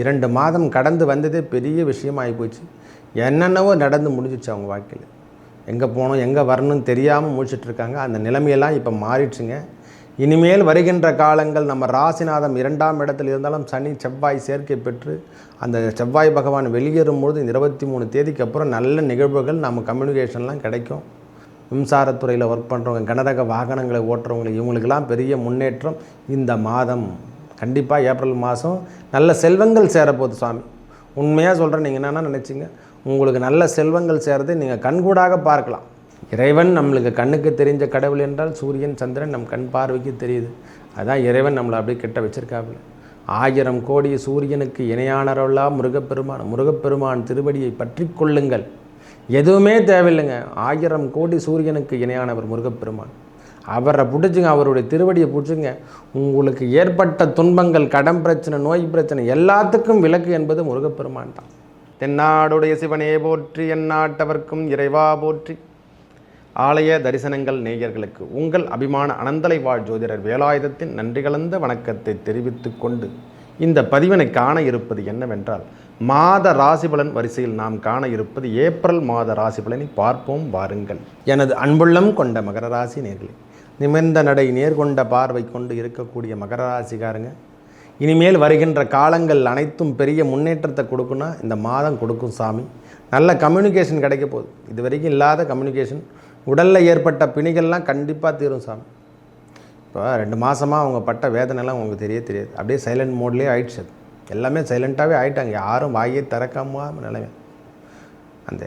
2 மாதம் கடந்து வந்ததே பெரிய விஷயம் ஆகிப்போச்சு. என்னென்னவோ நடந்து முடிஞ்சிச்சு அவங்க வாழ்க்கையில். எங்கே போகணும் எங்கே வரணும்னு தெரியாமல் முடிச்சிட்ருக்காங்க. அந்த நிலைமையெல்லாம் இப்போ மாறிடுச்சுங்க. இனிமேல் வருகின்ற காலங்கள் நம்ம ராசிநாதம் 2ஆம் இடத்தில் இருந்தாலும் சனி செவ்வாய் சேர்க்கை பெற்று அந்த செவ்வாய் பகவான் வெளியேறும்போது இந்த 23 தேதிக்கு அப்புறம் நல்ல நிகழ்வுகள் நம்ம கம்யூனிகேஷன்லாம் கிடைக்கும். மின்சாரத்துறையில் ஒர்க் பண்ணுறவங்க, கனரக வாகனங்களை ஓட்டுறவங்க, இவங்களுக்கெல்லாம் பெரிய முன்னேற்றம் இந்த மாதம். கண்டிப்பாக ஏப்ரல் மாதம் நல்ல செல்வங்கள் சேரப்போகுது சுவாமி. உண்மையாக சொல்கிறேன். நீங்கள் என்னென்னா நினச்சிங்க, உங்களுக்கு நல்ல செல்வங்கள் சேரதை நீங்கள் கண்கூடாக பார்க்கலாம். இறைவன் நம்மளுக்கு கண்ணுக்கு தெரிஞ்ச கடவுள் என்றால் சூரியன் சந்திரன் நம் கண் பார்வைக்கு தெரியுது. அதுதான் இறைவன் நம்மளை அப்படியே கிட்ட வச்சிருக்காப்புல. 1000 கோடி சூரியனுக்கு இணையானவர்களாக முருகப்பெருமான் திருவடியை பற்றி கொள்ளுங்கள். எதுவுமே தேவையில்லைங்க. 1000 கோடி சூரியனுக்கு இணையானவர் முருகப்பெருமான். அவரை பிடிச்சிங்க, அவருடைய திருவடியை பிடிச்சிங்க. உங்களுக்கு ஏற்பட்ட துன்பங்கள், கடன் பிரச்சனை, நோய் பிரச்சனை எல்லாத்துக்கும் விலக்கு என்பது முருகப்பெருமான் தான். தென்னாடுடைய சிவனே போற்றி, எந்நாட்டவர்க்கும் இறைவா போற்றி. ஆலய தரிசனங்கள் நேயர்களுக்கு உங்கள் அபிமான அனந்தலை வாழ் ஜோதிடர் வேலாயுதத்தின் நன்றி கலந்த வணக்கத்தை தெரிவித்து கொண்டு இந்த பதிவினை காண இருப்பது என்னவென்றால், மாத ராசிபலன் வரிசையில் நாம் காண இருப்பது ஏப்ரல் மாத ராசிபலனை பார்ப்போம் வாருங்கள். எனது அன்புள்ளம் கொண்ட மகர ராசி நேர்களே, நிமிர்ந்த நடை நேர்கொண்ட பார்வை கொண்டு இருக்கக்கூடிய மகர ராசிக்காரங்க, இனிமேல் வருகின்ற காலங்கள் அனைத்தும் பெரிய முன்னேற்றத்தை கொடுக்குன்னா இந்த மாதம் கொடுக்கும் சாமி. நல்ல கம்யூனிகேஷன் கிடைக்க போகுது. இது வரைக்கும் இல்லாத கம்யூனிகேஷன். உடலில் ஏற்பட்ட பிணிகள்லாம் கண்டிப்பாக தீரும் சாமி. இப்போ 2 மாதமாக அவங்க பட்ட வேதனைலாம் உங்களுக்கு தெரியாது. அப்படியே சைலண்ட் மோட்லேயே ஆயிடுச்சு. அது எல்லாமே சைலண்ட்டாகவே ஆகிட்டாங்க. யாரும் வாயை திறக்காமல் நிலைமை. அந்த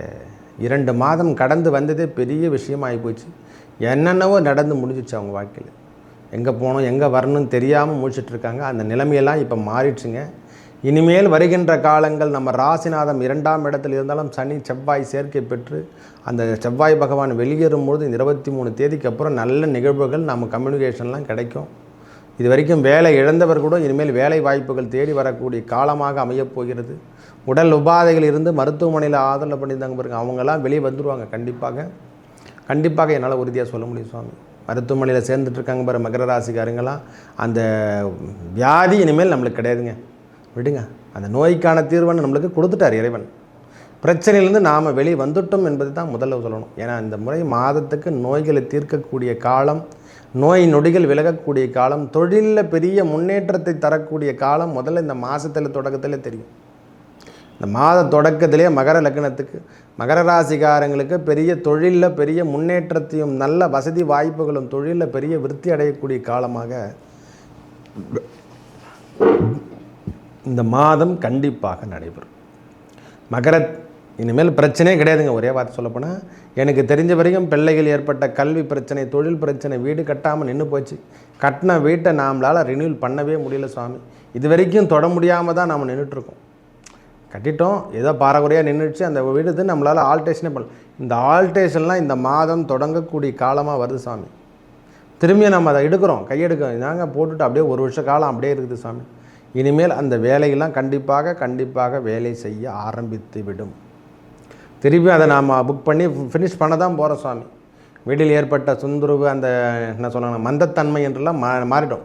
2 மாதம் கடந்து வந்ததே பெரிய விஷயம் ஆகிப்போச்சு. என்னென்னவோ நடந்து முடிஞ்சிச்சு அவங்க வாழ்க்கையில். எங்கே போகணும் எங்கே வரணும்னு தெரியாமல் முடிச்சிட்ருக்காங்க. அந்த நிலைமையெல்லாம் இப்போ மாறிடுச்சுங்க. இனிமேல் வருகின்ற காலங்கள் நம்ம ராசிநாதம் 2ஆம் இடத்தில் இருந்தாலும் சனி செவ்வாய் சேர்க்கை பெற்று அந்த செவ்வாய் பகவான் வெளியேறும்போது இந்த 23 தேதிக்கு அப்புறம் நல்ல நிகழ்வுகள் நம்ம கம்யூனிகேஷன்லாம் கிடைக்கும். இது வரைக்கும் வேலை இழந்தவர் கூட இனிமேல் வேலை வாய்ப்புகள் தேடி வரக்கூடிய காலமாக அமையப் போகிறது. உடல் உபாதைகள் இருந்து மருத்துவமனையில் ஆதரவு பண்ணியிருந்தாங்க பாருங்க, அவங்கெல்லாம் வெளியே வந்துடுவாங்க. கண்டிப்பாக என்னால் உறுதியாக சொல்ல முடியும் சுவாமி. மருத்துவமனையில் சேர்ந்துட்டுருக்காங்க பாரு மகர ராசிக்காரங்களாம், அந்த வியாதி இனிமேல் நம்மளுக்கு கிடையாதுங்க. விடுங்க. அந்த நோய்க்கான தீர்வுன்னு நம்மளுக்கு கொடுத்துட்டார் இறைவன். பிரச்சனையிலேருந்து நாம் வெளியே வந்துட்டோம் என்பது தான் முதல்ல சொல்லணும். ஏன்னா இந்த முறை மாதத்துக்கு நோய்களை தீர்க்கக்கூடிய காலம், நோய் நொடிகள் விலகக்கூடிய காலம், தொழிலில் பெரிய முன்னேற்றத்தை தரக்கூடிய காலம் முதல்ல இந்த மாதத்தில் தொடக்கத்திலே தெரியும். இந்த மாத தொடக்கத்திலே மகர லக்னத்துக்கு, மகர ராசிக்காரங்களுக்கு பெரிய தொழிலில் பெரிய முன்னேற்றத்தையும் நல்ல வசதி வாய்ப்புகளும் தொழிலில் பெரிய விருத்தி அடையக்கூடிய காலமாக இந்த மாதம் கண்டிப்பாக நடைபெறும். மகர இனிமேல் பிரச்சனையே கிடையாதுங்க. ஒரே வார்த்தை சொல்லப்போனால், எனக்கு தெரிஞ்ச வரைக்கும் பிள்ளைகள் ஏற்பட்ட கல்வி பிரச்சனை, தொழில் பிரச்சனை, வீடு கட்டாமல் நின்று போச்சு. கட்டின வீட்டை நம்மளால் ரினியூல் பண்ணவே முடியல சுவாமி. இது வரைக்கும் தொட முடியாமல் தான் நாம் நின்றுட்டுருக்கோம். கட்டிட்டோம், ஏதோ பாரகுறையாக நின்றுச்சு. அந்த வீடு நம்மளால் ஆல்ட்ரேஷனே பண்ணலாம். இந்த ஆல்ட்ரேஷன்லாம் இந்த மாதம் தொடங்கக்கூடிய காலமாக வருது சாமி. திரும்பியும் நம்ம அதை எடுக்கிறோம், கையெடுக்கிறோம். நாங்கள் போட்டுட்டு அப்படியே 1 வருஷ காலம் அப்படியே இருக்குது சாமி. இனிமேல் அந்த வேலையெல்லாம் கண்டிப்பாக வேலை செய்ய ஆரம்பித்து விடும். திருப்பி அதை நாம் புக் பண்ணி ஃபினிஷ் பண்ண தான் போகிறோம் சுவாமி. வீட்டில் ஏற்பட்ட சுந்துருவு, அந்த என்ன சொல்லுவாங்க, மந்தத்தன்மை என்றெல்லாம் மாறிடும்.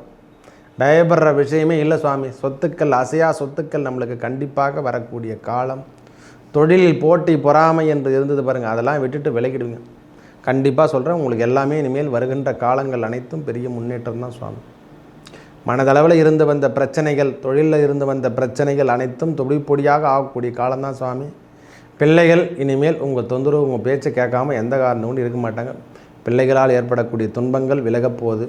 பயப்படுற விஷயமே இல்லை சுவாமி. சொத்துக்கள், அசையா சொத்துக்கள் நம்மளுக்கு கண்டிப்பாக வரக்கூடிய காலம். தொழிலில் போட்டி பொறாமை என்று இருந்தது பாருங்கள், அதெல்லாம் விட்டுட்டு விலகிடுங்க. கண்டிப்பாக சொல்கிறேன், உங்களுக்கு எல்லாமே இனிமேல் வருகின்ற காலங்கள் அனைத்தும் பெரிய முன்னேற்றம் தான் சுவாமி. மனதளவில் இருந்து வந்த பிரச்சனைகள், தொழிலில் இருந்து வந்த பிரச்சனைகள் அனைத்தும் பொடியாக ஆகக்கூடிய காலம்தான் சுவாமி. பிள்ளைகள் இனிமேல் உங்கள் தொந்தரவு, உங்கள் பேச்சை கேட்காம எந்த காரணமும் இருக்க மாட்டாங்க. பிள்ளைகளால் ஏற்படக்கூடிய துன்பங்கள் விலகப் போகுது.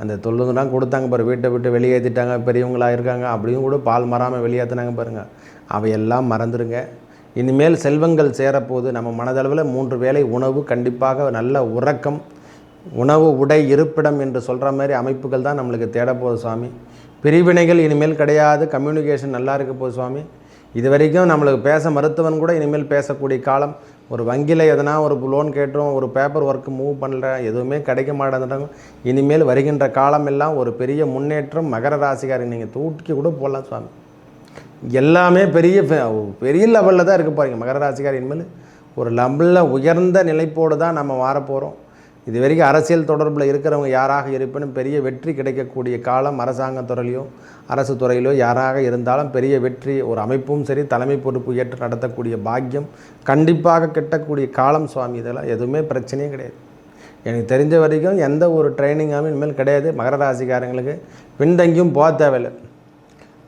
அந்த தொல்லுதான் கொடுத்தாங்க பாரு, வீட்டை விட்டு வெளியேற்றிட்டாங்க, பெரியவங்களாக இருக்காங்க, அப்படியும் கூட பால் மறாமல் வெளியேற்றினாங்க பாருங்கள், அவையெல்லாம் மறந்துடுங்க. இனிமேல் செல்வங்கள் சேரப்போகுது. நம்ம மனதளவில் 3 வேளை உணவு, கண்டிப்பாக நல்ல உறக்கம், உணவு, உடை, இருப்பிடம் என்று சொல்கிற மாதிரி அமைப்புகள் தான் நம்மளுக்கு தேடப்போகுது சுவாமி. பிரிவினைகள் இனிமேல் கிடையாது. கம்யூனிகேஷன் நல்லா இருக்க போகுது சுவாமி. இது வரைக்கும் நம்மளுக்கு பேச மருத்துவன் கூட இனிமேல் பேசக்கூடிய காலம். ஒரு வங்கியில் எதனா ஒரு லோன் கேட்டோம், ஒரு பேப்பர் ஒர்க்கு மூவ் பண்ணல, எதுவுமே கிடைக்க மாட்டேன்றாங்க. இனிமேல் வருகின்ற காலம் எல்லாம் ஒரு பெரிய முன்னேற்றம். மகர ராசிக்காரங்க நீங்கள் தூக்கி கூட போடலாம் சுவாமி. எல்லாமே பெரிய லெவலில் தான் இருக்க போகிறீங்க மகர ராசிக்காரர். இனிமேல் ஒரு லெவலில் உயர்ந்த நிலைப்போடு தான் நம்ம மாறப்போகிறோம். இது வரைக்கும் அரசியல் தொடர்பில் இருக்கிறவங்க யாராக இருப்பினும் பெரிய வெற்றி கிடைக்கக்கூடிய காலம். அரசாங்க துறையிலையோ அரசு துறையிலோ யாராக இருந்தாலும் பெரிய வெற்றி, ஒரு அமைப்பும் சரி தலைமை பொறுப்பு ஏற்று நடத்தக்கூடிய பாக்கியம் கண்டிப்பாக கிட்டக்கூடிய காலம் சுவாமி. இதெல்லாம் எதுவுமே பிரச்சனையே கிடையாது. எனக்கு தெரிஞ்ச வரைக்கும் எந்த ஒரு ட்ரைனிங்காகவும் இனிமேல் கிடையாது. மகர ராசிக்காரங்களுக்கு பின்தங்கியும் போக தேவையில்லை.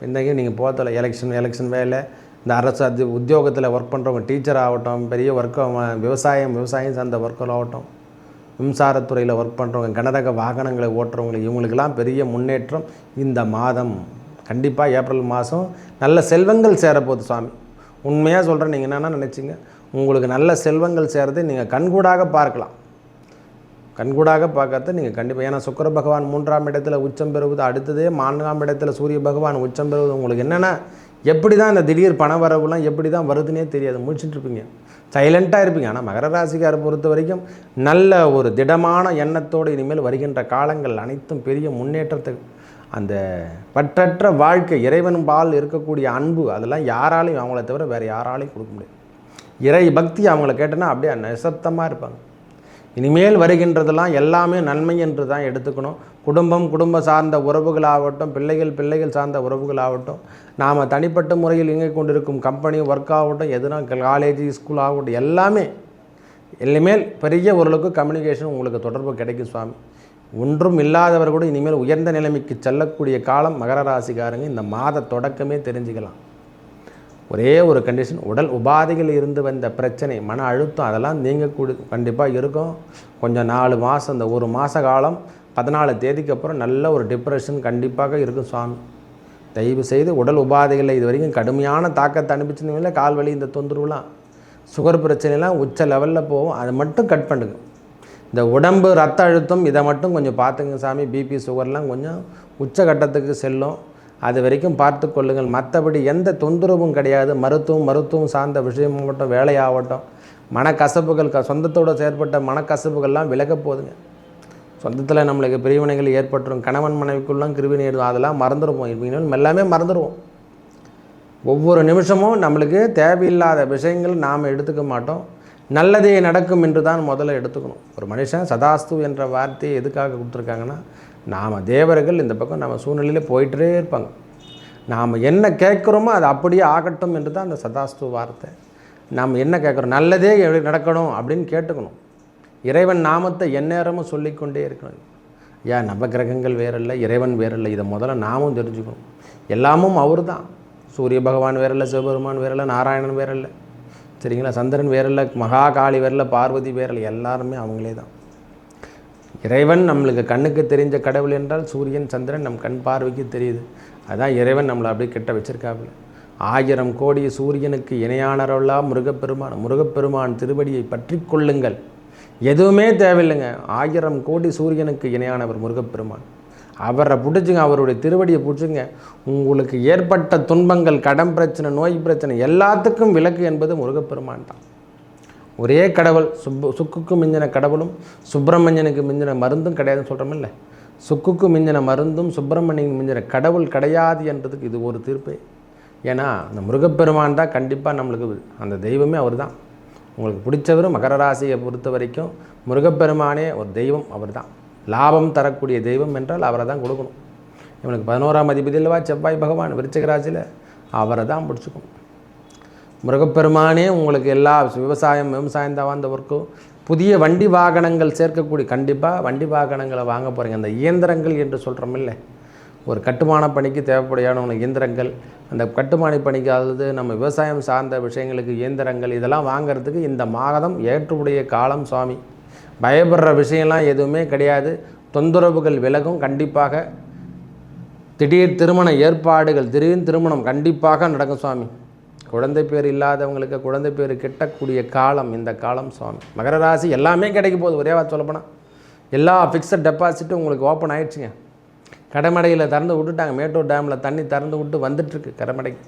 பின்தங்கியும் நீங்கள் போக தேவை. எலெக்ஷன் வேலை, இந்த அரசு உத்தியோகத்தில் ஒர்க் பண்ணுறவங்க, டீச்சர் ஆகட்டும், பெரிய விவசாயம் சார்ந்த ஒர்க்கர் ஆகட்டும், மின்சாரத்துறையில் ஒர்க் பண்ணுறவங்க, கனரக வாகனங்களை ஓட்டுறவங்களுக்கு, இவங்களுக்கெல்லாம் பெரிய முன்னேற்றம் இந்த மாதம். கண்டிப்பாக ஏப்ரல் மாதம் நல்ல செல்வங்கள் சேரப்போகுது சுவாமி. உண்மையாக சொல்கிறேன். நீங்கள் என்னென்னா நினச்சிங்க, உங்களுக்கு நல்ல செல்வங்கள் சேரதை நீங்கள் கண்கூடாக பார்க்கலாம். கண்கூடாக பார்க்கறது நீங்கள் கண்டிப்பாக. ஏன்னா சுக்கிர பகவான் 3ஆம் இடத்துல உச்சம் பெறுவது, அடுத்ததே 4ஆம் இடத்துல சூரிய பகவான் உச்சம் பெறுவது. உங்களுக்கு என்னென்னா எப்படி தான் இந்த திடீர் பண வரவுலாம் எப்படி தான் வருதுன்னே தெரியாது. முடிச்சுட்ருப்பீங்க, சைலண்ட்டாக இருப்பீங்க. ஆனால் மகர ராசிக்காரை பொறுத்த வரைக்கும் நல்ல ஒரு திடமான எண்ணத்தோடு இனிமேல் வருகின்ற காலங்கள் அனைத்தும் பெரிய முன்னேற்றத்துக்கு, அந்த பற்றற்ற வாழ்க்கை, இறைவன் பால் இருக்கக்கூடிய அன்பு, அதெல்லாம் யாராலையும் அவங்கள தவிர வேறு யாராலையும் கொடுக்க முடியாது. இறை பக்தி அவங்கள கேட்டோன்னா அப்படியே நிசப்தமாக இருப்பாங்க. இனிமேல் வருகின்றதெல்லாம் எல்லாமே நன்மை என்று தான் எடுத்துக்கணும். குடும்ப சார்ந்த உறவுகளாகட்டும், பிள்ளைகள் சார்ந்த உறவுகளாகட்டும், நாம் தனிப்பட்ட முறையில் இயங்கி கொண்டிருக்கும் கம்பெனி ஒர்க் ஆகட்டும், எதுனா காலேஜ் ஸ்கூல் ஆகட்டும், எல்லாமே இனிமேல் பெரிய ஓரளவுக்கு கம்யூனிகேஷன் உங்களுக்கு தொடர்பு கிடைக்கும் சுவாமி. ஒன்றும் இல்லாதவர் கூட இனிமேல் உயர்ந்த நிலைமைக்கு செல்லக்கூடிய காலம் மகர ராசிக்காரங்க இந்த மாத தொடக்கமே தெரிஞ்சுக்கலாம். ஒரே ஒரு கண்டிஷன், உடல் உபாதைகள் இருந்து வந்த பிரச்சனை, மன அழுத்தம், அதெல்லாம் நீங்கக்கூடிய கண்டிப்பாக இருக்கும். கொஞ்சம் 4 மாதம், இந்த 1 மாத காலம் 14 தேதிக்கு அப்புறம் நல்ல ஒரு டிப்ரெஷன் கண்டிப்பாக இருக்கும் சுவாமி. தயவு செய்து உடல் உபாதைகளில் இது வரைக்கும் கடுமையான தாக்கத்தை அனுப்பிச்சிருந்தீங்களே, கால் வலி, இந்த தொந்தரவுலாம், சுகர் பிரச்சனைலாம் உச்ச லெவலில் போகும். அதை மட்டும் கட் பண்ணுங்க. இந்த உடம்பு ரத்த அழுத்தம் இதை மட்டும் கொஞ்சம் பார்த்துங்க சாமி. பிபி சுகர்லாம் கொஞ்சம் உச்சகட்டத்துக்கு செல்லும். அது வரைக்கும் பார்த்து கொள்ளுங்கள். மற்றபடி எந்த தொந்தரவும் கிடையாது. மருத்துவம் சார்ந்த விஷயமாகட்டும், வேலையாகட்டும், மனக்கசப்புகள், சொந்தத்தோடு செயற்பட்ட மனக்கசப்புகள்லாம் விலக போகுதுங்க. சொந்தத்தில் நம்மளுக்கு பிரிவினைகள் ஏற்பட்டுரும். கணவன் மனைவிக்குள்ளாம் கிருவினை ஏற்படும். அதெல்லாம் மறந்துடுவோம். இவங்க எல்லாமே மறந்துடுவோம். ஒவ்வொரு நிமிஷமும் நம்மளுக்கு தேவையில்லாத விஷயங்கள் நாம் எடுத்துக்க மாட்டோம். நல்லதே நடக்கும் என்று தான் முதல்ல எடுத்துக்கணும். ஒரு மனுஷன் சதாஸ்து என்ற வார்த்தையை எதுக்காக கொடுத்துருக்காங்கன்னா, நாம் தேவர்கள் இந்த பக்கம் நம்ம சூழ்நிலையில் போயிட்டே இருப்பாங்க. நாம் என்ன கேட்குறோமோ அது அப்படியே ஆகட்டும் என்று தான் அந்த சதாஸ்து வார்த்தை. நாம் என்ன கேட்குறோம், நல்லதே நடக்கணும் அப்படின்னு கேட்டுக்கணும். இறைவன் நாமத்தை எந்நேரமும் சொல்லிக்கொண்டே இருக்கணும். ஏன் நவகிரகங்கள் வேறில்ல, இறைவன் வேறில்லை. இதை முதல்ல நாமும் தெரிஞ்சுக்கணும். எல்லாமும் அவர் தான். சூரிய பகவான் வேறில்லை, சிவபெருமான் வேறில்லை, நாராயணன் வேறில்லை, சரிங்களா, சந்திரன் வேறில்லை, மகாகாளி வேறில்லை, பார்வதி வேறில்லை, எல்லாருமே அவங்களே தான். இறைவன் நம்மளுக்கு கண்ணுக்கு தெரிஞ்ச கடவுள் என்றால் சூரியன் சந்திரன் நம் கண் பார்வைக்கு தெரியுது. அதுதான் இறைவன் நம்மளை அப்படியே கிட்ட வச்சிருக்காப்புல. 1000 கோடி சூரியனுக்கு இணையானவர்களா முருகப்பெருமான் திருவடியை பற்றி கொள்ளுங்கள். எதுவுமே தேவையில்லைங்க. 1000 கோடி சூரியனுக்கு இணையானவர் முருகப்பெருமான். அவரை பிடிச்சிங்க, அவருடைய திருவடியை பிடிச்சிங்க. உங்களுக்கு ஏற்பட்ட துன்பங்கள், கடன் பிரச்சனை, நோய் பிரச்சனை எல்லாத்துக்கும் விலக்கு என்பது முருகப்பெருமான் தான். ஒரே கடவுள். சுக்குக்கு மிஞ்சின கடவுளும் சுப்பிரமணியனுக்கு மிஞ்சின மருந்தும் கிடையாதுன்னு சொல்கிறோமில்ல. சுக்குக்கு மிஞ்சின மருந்தும் சுப்பிரமணியனுக்கு மிஞ்சின கடவுள் கிடையாது என்றதுக்கு இது ஒரு தீர்ப்பு. ஏன்னா அந்த முருகப்பெருமான் தான் கண்டிப்பாக நம்மளுக்கு அந்த தெய்வமே அவர் தான். உங்களுக்கு பிடிச்சவர் மகர ராசியை பொறுத்த வரைக்கும் முருகப்பெருமானே ஒரு தெய்வம், அவர் தான். லாபம் தரக்கூடிய தெய்வம் என்றால் அவரை தான் கொடுக்கணும். இவனுக்கு 11ஆம் அதிபதி இல்லவா செவ்வாய் பகவான் விருச்சிக ராசியில், அவரை தான் பிடிச்சிக்கணும். முருகப்பெருமானே உங்களுக்கு எல்லா விவசாயம் தான் வந்த ஒர்க்கும். புதிய வண்டி வாகனங்கள் சேர்க்கக்கூடிய, கண்டிப்பாக வண்டி வாகனங்களை வாங்க போகிறீங்க. அந்த இயந்திரங்கள் என்று சொல்கிறோமில்ல, ஒரு கட்டுமான பணிக்கு தேவைப்படையான இயந்திரங்கள், அந்த கட்டுமான பணிக்கு, அதாவது நம்ம விவசாயம் சார்ந்த விஷயங்களுக்கு இயந்திரங்கள், இதெல்லாம் வாங்கிறதுக்கு இந்த மாதம் ஏற்றுடைய காலம் சுவாமி. பயப்படுற விஷயம்லாம் எதுவுமே கிடையாது. தொந்தரவுகள் விலகும். கண்டிப்பாக திடீர் திருமண ஏற்பாடுகள், திடீர் திருமணம் கண்டிப்பாக நடக்கும் சுவாமி. குழந்தை பேர் இல்லாதவங்களுக்கு குழந்தை பேர் கிட்டக்கூடிய காலம் இந்த காலம் சுவாமி. மகர ராசி எல்லாமே கிடைக்க போகுது. ஒரே வார்த்தை சொல்லப்போனால் எல்லா ஃபிக்ஸட் டெபாசிட்டும் உங்களுக்கு ஓப்பன் ஆகிடுச்சுங்க. கடமடையில் திறந்து விட்டுட்டாங்க. மேட்டூர் டேமில் தண்ணி திறந்து விட்டு வந்துட்டுருக்கு கடமடைக்கு.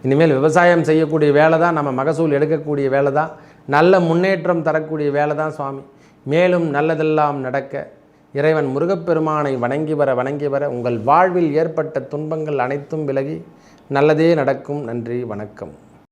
இனிமேல் விவசாயம் செய்யக்கூடிய வேலை தான், நம்ம மகசூல் எடுக்கக்கூடிய வேலை தான், நல்ல முன்னேற்றம் தரக்கூடிய வேலை தான் சுவாமி. மேலும் நல்லதெல்லாம் நடக்க இறைவன் முருகப்பெருமானை வணங்கி வர உங்கள் வாழ்வில் ஏற்பட்ட துன்பங்கள் அனைத்தும் விலகி நல்லதே நடக்கும். நன்றி, வணக்கம்.